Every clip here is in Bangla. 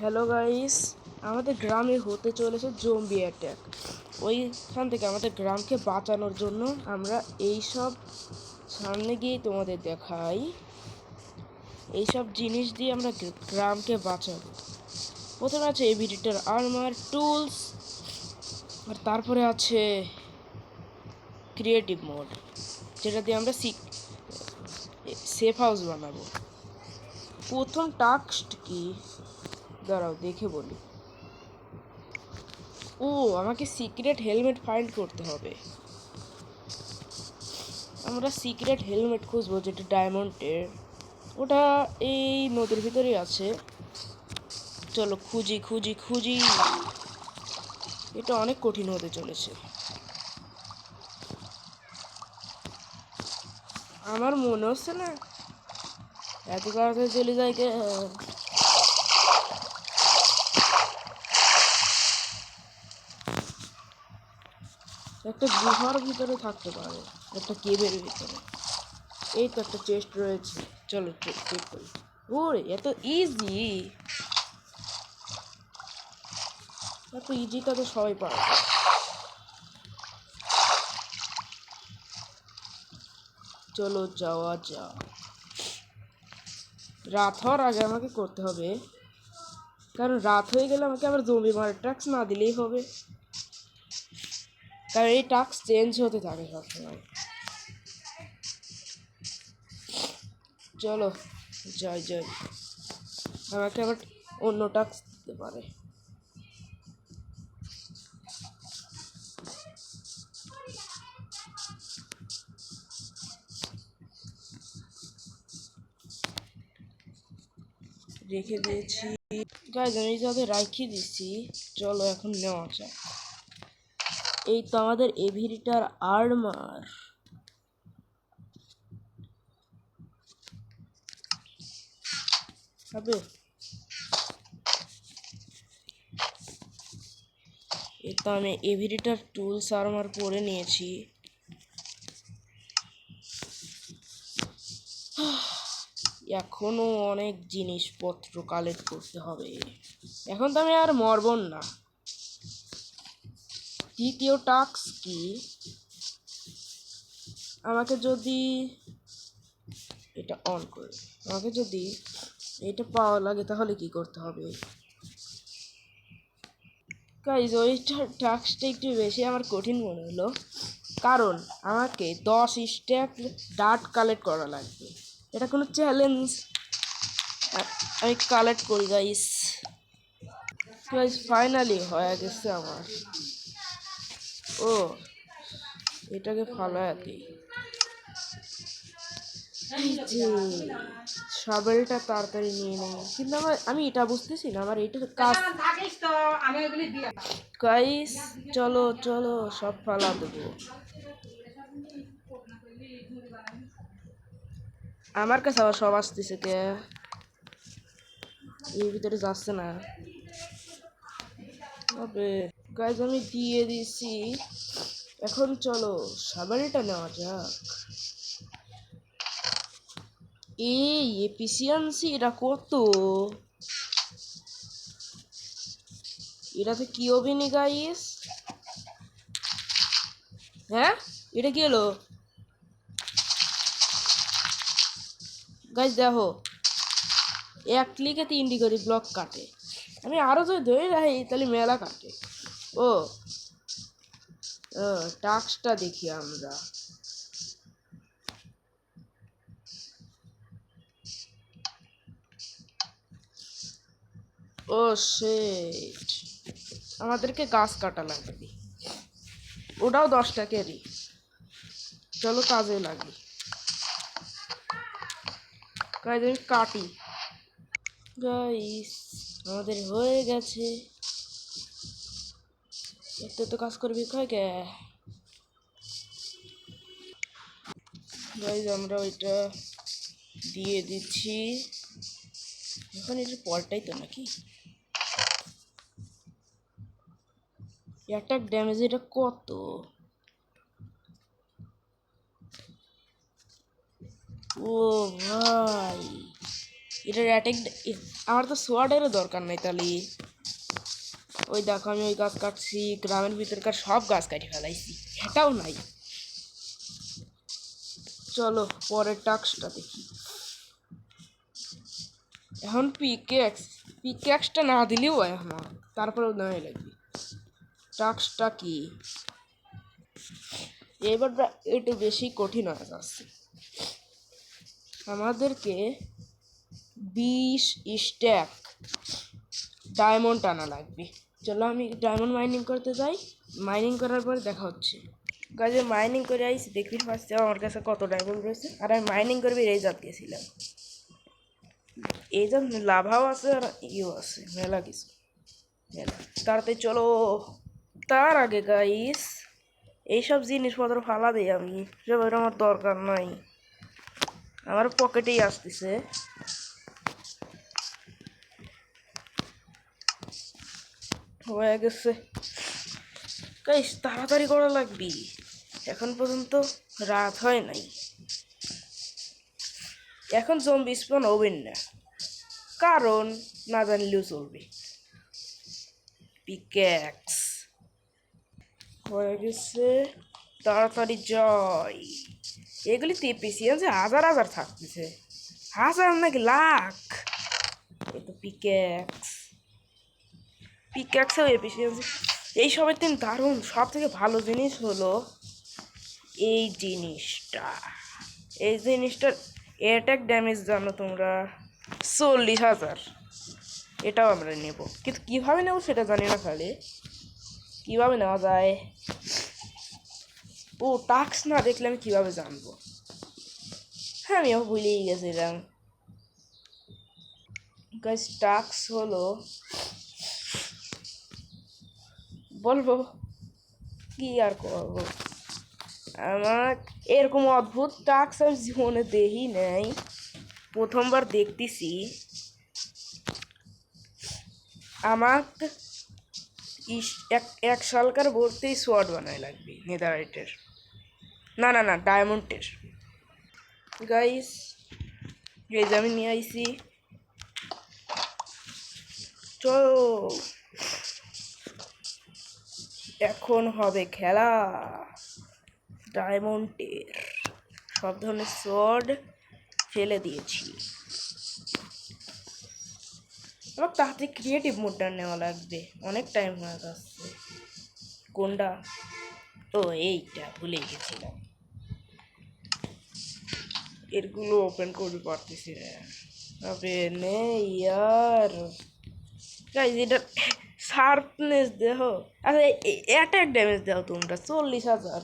হ্যালো গাইস, আমাদের গ্রামে হতে চলেছে জম্বি অ্যাটাক। ওইখান থেকে আমাদের গ্রামকে বাঁচানোর জন্য আমরা এইসব সামনে গিয়ে তোমাদের দেখাই। এইসব জিনিস দিয়ে আমরা গ্রামকে বাঁচাবো। প্রথমে আছে এভিডিটর আর্মার টুলস, আর তারপরে আছে ক্রিয়েটিভ মোড, যেটা দিয়ে আমরা সেফ হাউস বানাবো। প্রথম টাস্ক কি, দাঁড়াও দেখে বলি। ও, আমাকে সিক্রেট হেলমেট ফাইন্ড করতে হবে। আমরা সিক্রেট হেলমেট খুঁজবো, যেটা ডায়মন্ডের। ওটা এই নদীর ভিতরেই আছে। চলো খুঁজি খুঁজি খুঁজি। এটা অনেক কঠিন হতে চলেছে। আমার মনে হচ্ছে না এত তাড়াতাড়ি চলে যায় কে। একটা গুহার ভিতরে থাকতে পারে, একটা কেবের ভিতরে। এই তো একটা চেস্ট রয়েছে, চলো চেক করি। ওরে, এত ইজি! এত ইজিটা তো সবাই পারে। চলো যাওয়া যাক। রাত হওয়ার আগে আমাকে করতে হবে, কারণ রাত হয়ে গেলে আমাকে আবার জম্বি মারার টাস্ক না দিলেই হবে। কারণ এই টাস্ক চেঞ্জ হতে থাকে সবসময়। চলো যাই যাই, আমাকে আবার অন্য টাস্ক দিতে পারে। রেখে দিয়েছি গাইজ, আমি যাদের রাখিয়ে দিচ্ছি। চলো এখন নেওয়া যাক। এই তো আমাদের এভিরিটার আর্মার। হবে এই তো আমি এভিরিটার টুলস আর্মার পরে নিয়েছি। এখনো অনেক জিনিসপত্র কালেক্ট করতে হবে। এখন তো আমি আর মরব না। দ্বিতীয় টাস্ক কি, আমাকে যদি এটা অন করে, আমাকে যদি এটা পাওয়া লাগে তাহলে কি করতে হবে গাইজ? ওইটা টাস্কটা একটু বেশি আমার কঠিন মনে হলো, কারণ আমাকে 10 স্ট্যাক ডার্ট কালেক্ট করা লাগবে। এটা কোনো চ্যালেঞ্জ? আমি কালেক্ট করি গাইস। গাইস ফাইনালি হয়ে গেছে আমার। ও, এটাকে ফালায় দিই। শাবেলটা তাড়াতাড়ি নিয়ে নেই, কিন্তু আমি এটা বুঝতেছি না আমার এটা কাজ। গাইস চলো চলো, সব ফালা দেবো। আমার কাছে আবার সব আসতেছে কে? এর ভিতরে যাচ্ছে না। তবে গাইজ আমি দিয়ে দিছি। এখন চলো শাবেলটা নেওয়া যাক। এই এফিসিয়েন্সি এটা কত? এটাতে কি হবে নি গাইস? হ্যাঁ, এটা কি হলো গাইস? দেখো, এক ক্লিকে 3টি করে ব্লক কাটে। আমি আরো যদি ধরে রাখি তাহলে মেলা কাটে। ও, টাস্কটা দেখি আমরা। ও শিট, আমাদেরকে গাছ কাটা লাগবে। ওটাও 10 টাকারই। চলো কাজে লাগি। গাইস আমি কাটি। গাইস আমাদের হয়ে গেছে। এত তো কাজ করবি কয় কে? গাইস আমরা ওইটা দিয়ে দিচ্ছি। এখন এটার পরটাই তো নাকি অ্যাটাক ড্যামেজ, এটা কত? ও ভাই, এটার অ্যাটাক আমার তো সোয়ার্ডেরও দরকার নেই তাহলে। ওই দেখো আমি ওই গাছ কাটছি, গ্রামের ভিতরকার সব গাছ কাটি ফেলাইছি, এটাও নাই। চলো পরের টাস্কটা দেখি। এখন পিকেক্সটা না দিলেও হয় আমার, তারপরেও নয় লাগবে। টাস্কটা কি এবারটা একটু বেশি কঠিন হয়ে যাচ্ছে। আমাদেরকে 20 স্ট্যাক ডায়মন্ড আনা লাগবে। চলো আমি ডায়মন্ড মাইনিং করতে যাই, মাইনিং করার পর দেখা হচ্ছে। কাজে মাইনিং করে আইসি, দেখবি ফার্স্টে আমার কাছে কত ডায়মন্ড রয়েছে। আর আমি মাইনিং করবি এই জাত গেছিলাম, এই জাত লাভাও আছে আর ইও আছে, মেলা কিছু মেলা। তাড়াতাড়ি চলো। তার আগে গাইস এইসব জিনিসপত্র ফালা দিই আমি, সব আমার দরকার নাই, আমার পকেটেই আসতেছে। হয়ে গেছে গাইস, তাড়াতাড়ি করা লাগবি, এখন পর্যন্ত রাত হয় নাই। এখন জম্বি স্পন হবেন না, কারণ না জানলেও চলবে। পিক্যাক্স হয়ে গেছে, তাড়াতাড়ি জয়। এগুলিতে এপিসিয়েন্সি হাজার হাজার থাকতেছে, হাজার নাকি লাখ। এই তো পিক্যাক্সেও এপিসিয়েন্সি। এই সবের দিন দারুণ, সব থেকে ভালো জিনিস হলো এই জিনিসটা। এই জিনিসটার অ্যাটাক ড্যামেজ জানো তোমরা 40,000। এটাও আমরা নেব, কিন্তু কীভাবে নেব সেটা জানি না। খালি কীভাবে নেওয়া যায়, ও টাস্ক না দেখলে আমি কীভাবে জানবো? হ্যাঁ আমিও ভুলেই গেছিলাম। গাইস টাস্ক হলো, বলবো কি আর করবো, আমার এরকম অদ্ভুত টাস্ক আমি জীবনে দেখি নাই, প্রথমবার দেখতেছি। আমাকে এক সালকার ভর্তি সোয়ার্ড বানায় লাগবে নেদারাইটের, না না না ডায়মন্ডের। গাইস এই যে আমি নিয়ে আইছি, চলো এখন হবে খেলা। ডায়মন্ডের সব ধরনের সোয়ার্ড ফেলে দিয়েছি, আমার তাড়াতাড়ি ক্রিয়েটিভ মোডটা নেওয়া লাগবে, অনেক টাইম হয়ে যাচ্ছে। কোনটা? ও এইটা ভুলে গেছিলাম, এরগুলো ওপেন করতে পারতেছি না। তবে নে ইয়ার গাইজ, এটা শার্পনেস দেহ, আচ্ছা অ্যাটাক ড্যামেজ দাও তোমরা 40,000,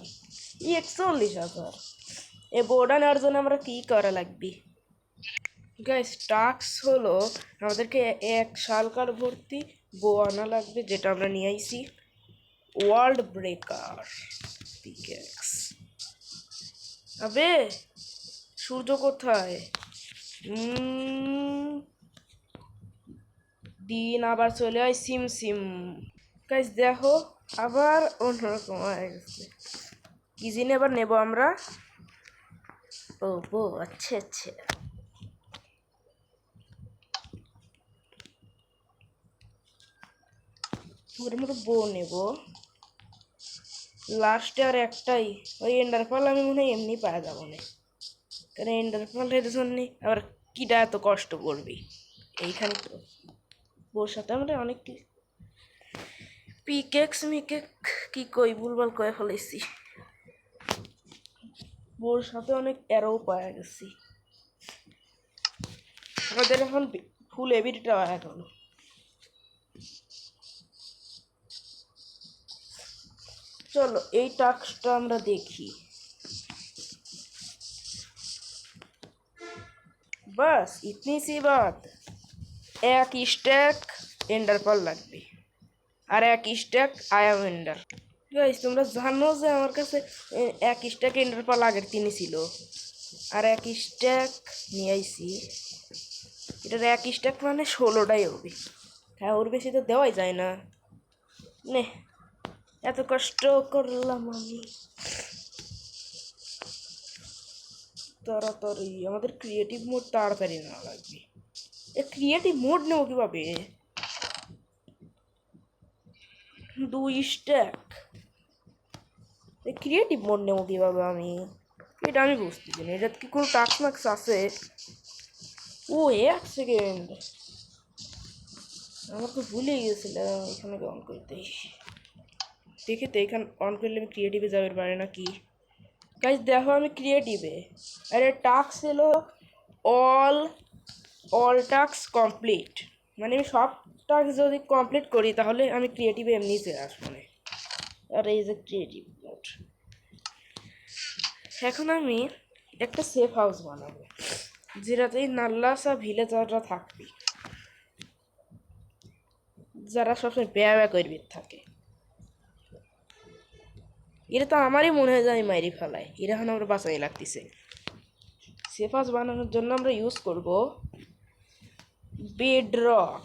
41,000। এ বোর্ডা নেওয়ার জন্য আমরা কী করা লাগবে গাইজ? টাস্ক হলো আমাদেরকে এক সালকার ভর্তি বো আনা লাগবে, যেটা আমরা নিয়ে আইছি। World breaker pickaxe. আবে সূর্য কোথায়? দিন আবার চলে হয় সিম সিম। গাইজ দেখো আবার অন্যরকম হয়ে গেছে, কি জিনিস আবার নেব আমরা? ও বো, আচ্ছা আচ্ছা। ওর মতো বো নেব লাস্টে, আর একটাই ওই এন্ডার ফল আমি মনে হয় এমনি পাওয়া যাবো না, কারণ এন্ডার ফলের জন্য আবার কিটা এত কষ্ট করবি। এইখানে তো বোর সাথে আমরা অনেক পিকেক্স মিকেক কি কই ভুলভাল কয়ে ফেলেছি, বোর সাথে অনেক অ্যারো পাওয়া গেছি। আমাদের এখন ফুল এবিলিটিটা হয়ে গেল। চলো এই টাস্কটা আমরা দেখি। বাস ইতনি সি বাত, এক স্ট্যাক এন্ডার পাল লাগবে আর এক স্ট্যাক আয়াম এন্ডার। গাইস তোমরা জানো যে আমার কাছে এক স্ট্যাক এন্ডার পাল আগের দিনই ছিল, আর এক স্ট্যাক নিয়ে আইছি। এটার এক স্ট্যাক মানে 16টাই হবে। হ্যাঁ ওর বেশি তো দেওয়াই যায় না, নে এত কষ্ট করলাম আমি। তাড়াতাড়ি আমাদের ক্রিয়েটিভ মোড তাড়াতাড়ি না লাগবে। এ ক্রিয়েটিভ মোড নেবো কিভাবে? 2 স্ট্যাক ক্রিয়েটিভ মোড নেবো কিভাবে আমি? এটা আমি বুঝতেছি না। এটা কি কোনো টাস্ক মাস্ক আছে? ও 1 সেকেন্ড, আমার তো ভুলে গেছিলাম এখানে অন করতে। দেখি তো এখানে অন করলে আমি ক্রিয়েটিভে যাবে পারে নাকি। গাইজ দেখো আমি ক্রিয়েটিভে, আরে টাস্ক ছিল অল অল টাস্ক কমপ্লিট, মানে আমি সব টাস্ক যদি কমপ্লিট করি তাহলে আমি ক্রিয়েটিভে এমনি চলে আসবো। মানে আর এই যে ক্রিয়েটিভ মোড, এখন আমি একটা সেফ হাউস বানাবো যেটাতেই নাল্লাসা ভিলেজাররা থাকবে, যারা সবসময় ব্যয় ব্যয় করবে থাকে। এটা তো আমারই মনে হয় যে আমি মাইরি ফেলাই, এটা এখন আমরা বাঁচাই লাগতেছে। সেফ হাউস বানানোর জন্য আমরা ইউজ করব বেডরক,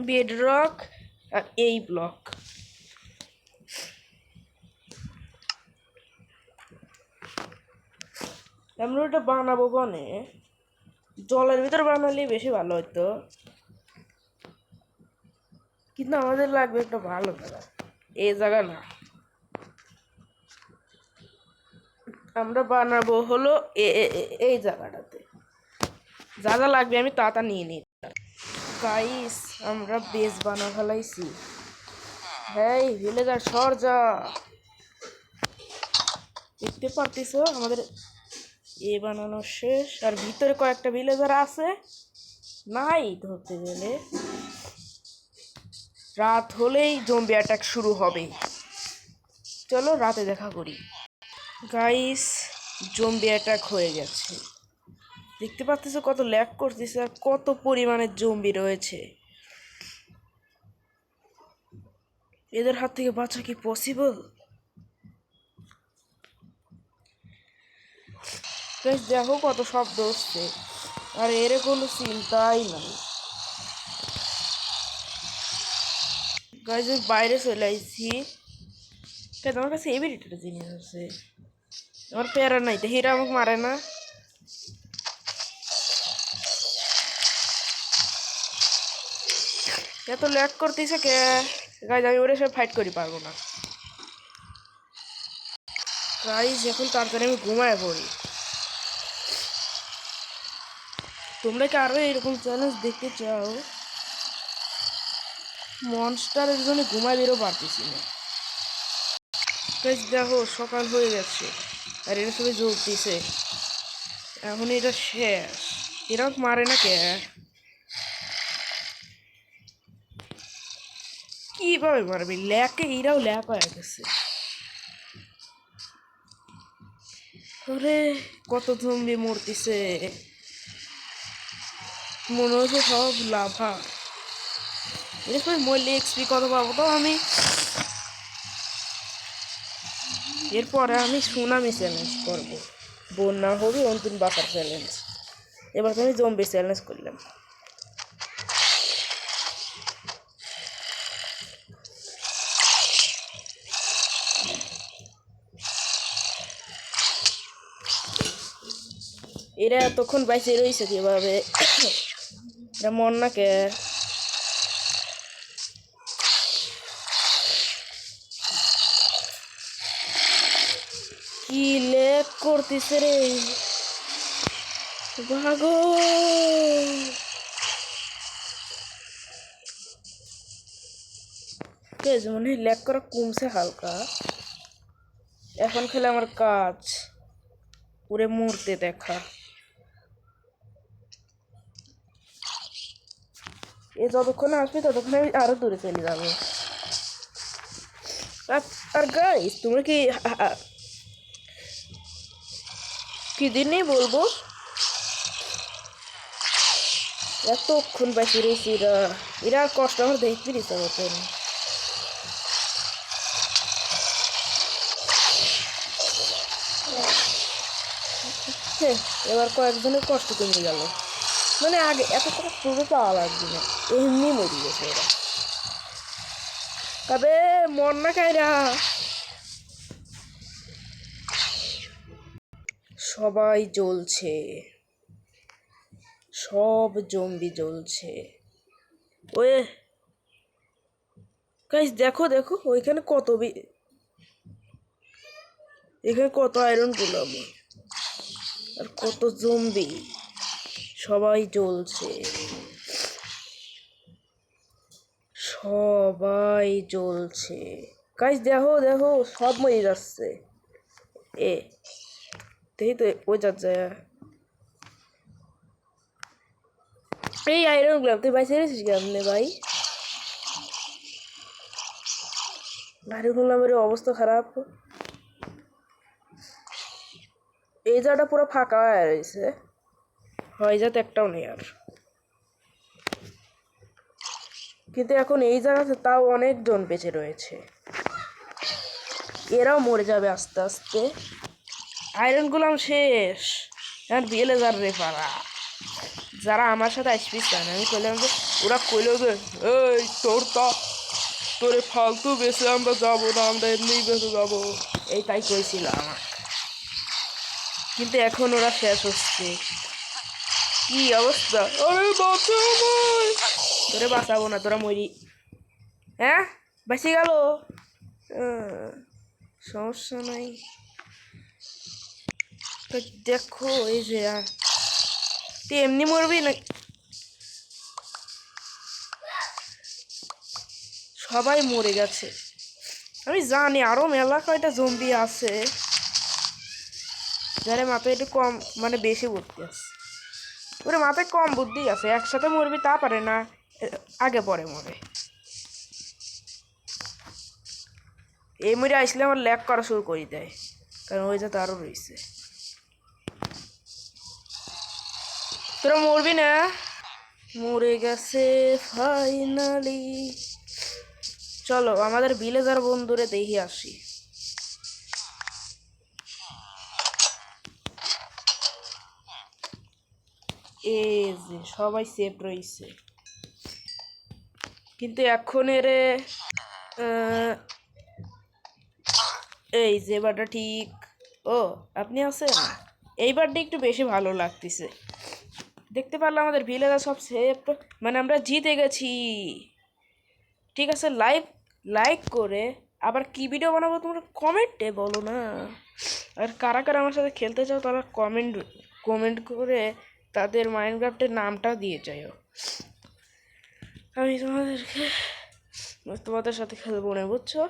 বেডরক আর এই ব্লক। আমরা ওটা বানাবো বনে, জলের ভিতর বানালে বেশি ভালো হতো, কিন্তু আমাদের লাগবে একটা ভালো জায়গা। এই জায়গা না, আমরা বানাবো হলো এই জায়গাটাতে। যা যা লাগবে আমি তা নিয়ে নিই। গাইস আমরা বেস বানা ফেলাইছি। হ্যাঁ ভিলেজার সরজা, দেখতে পারতেছো আমাদের এ বানানো শেষ। আর ভিতরে কয়েকটা ভিলেজার আছে, নাই ধরতে গেলে রাত হলেই জম্বি অ্যাটাক শুরু হবে। চলো রাতে দেখা করি। গাইস জম্বি অ্যাটাক হয়ে গেছে, দেখতে পাচ্ছ কত ল্যাগ করতেছে আর কত পরিমাণে জম্বি রয়েছে। এদের হাত থেকে বাঁচা কি পসিবল? গাইস দেখো কত শব্দ হচ্ছে, আর এর কোনো চিন্তাই নাই। গাইস বাইরে চলে আইছি, তোমার কাছে এবিলিটিটা জিনিস আছে, আমার প্যারা নাই তো হিরা আমাকে মারে না। এত ল্যাগ করতেছে কে? গাইজ আমি ওরে সব ফাইট করি পারবো না। গাইজ এখন তাড়াতাড়ি আমি ঘুমায় পড়ি। তোমরা কি আরো এরকম চ্যালেঞ্জ দেখতে চাও? মনস্টারের জন্য ঘুমায় বেরো পারতেছি না। গাইজ দেখো সকাল হয়ে গেছে আর এরা সবাই জ্বলতেছে, এখন এটা শেষ। এরা মারে না কে? কিভাবে মারবি? ল্যাকে এরাও ল্যাক হয়ে গেছে। ওরে কত জম্বি মরতেছে, মনে হচ্ছে সব লাভা। এরপর মরলে এক্সপি কত পাবো তো আমি? এরপরে আমি সুনামি চ্যালেঞ্জ করবো, বন্যা হবে অন্তিম বাঁচার চ্যালেঞ্জ। এবার আমি জম্বি চ্যালেঞ্জ করলাম। এরা এতক্ষণ বাইসে রয়েছে কিভাবে? এরা মন না কে? কি লেক করতেছে রে, ভাগো। মনে হয় লেক করা কমছে হালকা। এখন খেলে আমার কাজ পুরে মরতে দেখা। এ যতক্ষণে আসবে ততক্ষণে আমি আরো দূরে চলে যাবো। আর গাইস তোমরা কি দিনই বলবো, এতক্ষণ বাকি রয়েছে এরা, এরা কষ্ট আমার দেখতে দিতে হতেন। এবার কয়েকজনের কষ্ট কমে গেল, মানে আগে এত কষ্ট পাওয়া লাগবে না, এমনি মরে গেছে এরা। তবে মন না খাইরা সবাই জ্বলছে, সব জম্বি জ্বলছে। ওয়ে গাইস দেখো দেখো ওইখানে এখানে কত আয়রন গোলাম আর কত জম্বি, সবাই জ্বলছে, সবাই জ্বলছে। গাইস দেখো দেখো সব মরে যাচ্ছে। দেখি তো ওই যাচ্ছে। এই আয়রন গোলাম তুই বাইসে গেছিস কেমনে ভাই? আয়রন গোলামের অবস্থা খারাপ। এই জায়গাটা পুরো ফাঁকা হয়ে রয়েছে, হয় যাতে একটাও নেই আর। কিন্তু এখন এই জায়গাতে তাও অনেকজন বেঁচে রয়েছে, এরাও মরে যাবে আস্তে আস্তে। আয়রন গোলাম শেষ, এখন ভিলেজার রে পারা। যারা আমার সাথে আসবি চান আমি কইলাম যে ওরা কইল যে এই তোরে ফালতু বেঁচে আমরা যাবো না, আমরা এমনিই বেঁচে যাবো, এই তাই কইছিল আমার। কিন্তু এখন ওরা শেষ হচ্ছে, কি অবস্থা। আরে বাঁচা আমায়, তোরে বাঁচাবো না, তোরা মরি। হ্যাঁ বেঁচে গেল, সমস্যা নাই। তো দেখো এই যে তুই এমনি মরবি না, সবাই মরে গেছে। আমি জানি আরো মেলা কয়টা জম্বি আছে যারা মাথায় একটু কম মানে বেশি বুদ্ধি আছে, ওরা মাথায় কম বুদ্ধি আছে, একসাথে মরবি তা পারে না, আগে পরে মরে। এই মরে আসলে আমার ল্যাগ করা শুরু করে দেয়, কারণ ওই যাতে আরো রয়েছে। তোরা মরবি না, মরে গেছে ফাইনালি। চলো আমাদের ভিলেজার বন্ধুরে দেখি আসি। এই যে সবাই সেফ রয়েছে, কিন্তু এখন এরে এই যে বারটা ঠিক। ও আপনি আছেন, এইবারটা একটু বেশি ভালো লাগতেছে। দেখতে পারলাম আমাদের ভিলেজার সব সেফ, মানে আমরা জিতে গেছি। ঠিক আছে, লাইক করে আবার কি ভিডিও বানাবো তোমরা কমেন্টে বলো না। আর কারা কারা আমার সাথে খেলতে চাও তারা কমেন্ট করে তাদের মাইনক্রাফটের নামটা দিয়ে যাও। আমি তোমাদের সাথে খেলবো না, বুঝছো?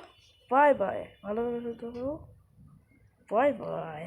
বাই বাই, ভালো থাকো, বাই বাই।